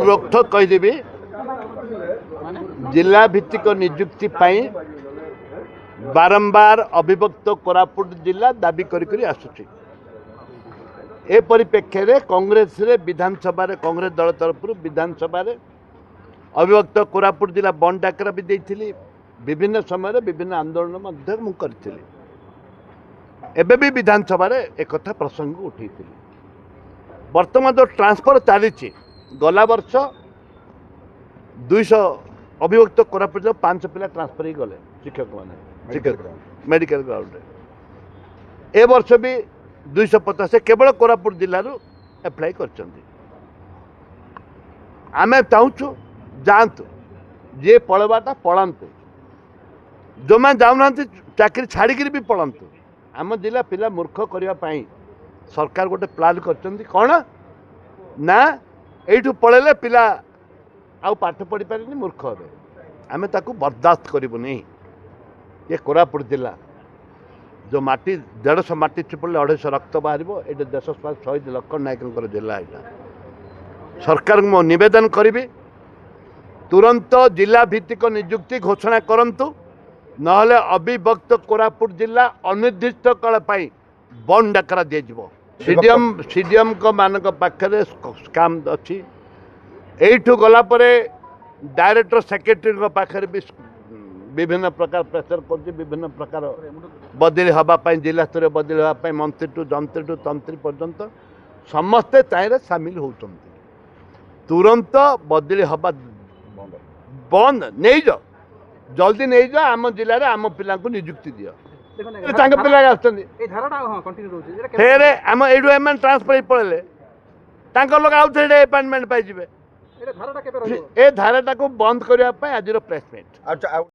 रोकठोक कहीदेवी जिला भित्तिक नियुक्ति बारंबार अभिभक्त कोरापुट जिला दाबी करी आसुची। ए परिप्रेक्षी में कांग्रेस रे विधानसभा कांग्रेस दल तरफ विधानसभा अभिभक्त कोरापुट जिला बंद डाकरा भी देती विभिन्न समय विभिन्न आंदोलन करी एबे भी विधानसभा एक प्रसंग उठी। वर्तमान जो ट्रांसफर चली गला वर्ष 200 अभिभक्त कोरापुट 5 पिला ट्रांसफर ही गले शिक्षक मैंने शिक्षक मेडिकल ग्राउंड ए वर्ष भी 250 केवल कोरापुट जिलूर एप्लाई कर आमे चाहूँ जातु जी पलवाटा पलांतु जो मैं जाऊना चाकरी छाड़ी भी पलांतु आम जिला पिला मूर्ख करने सरकार गोटे प्लान कर कौन ना यू पलैले पिला आउ पाठ पढ़ी पारे मूर्ख हे आम ताकू बर्दाश्त करूनी। ये कोरापुट जिला जो माटी 150 माटी चिपड़े 250 रक्त बाहर ये देश शहीद लक्ष्मण नायक जिला यहाँ सरकार मो निवेदन करी तुरंत जिला भित्तिक नियुक्ति घोषणा करंतु नहले अभिभक्त कोरापुट जिला अनिर्दिष्ट काल बंद डाकरा दिज्व। सीडीएम को मानक पाखे स्काम अच्छी यू गला डायरेक्टर सेक्रेटरी पाखे भी विभिन्न प्रकार प्रेसर कर विभिन्न प्रकार बदली हाँपाई जिला स्तर बदली हाँपाई मंत्री टू तंत्री पर्यंत समस्ते चाहे सामिल होती तुरंत बदली हाँबा बंद नहीं जाओ जल्दी नहीं जाओ आम जिले में आम पिला नियुक्ति दियो पिला फेर आम यू ट्रांसफर पड़े लोग आउ थे अपॉइंटमेंट पाइबे ए धाराटा को बंद करने आज प्रेसमेंट।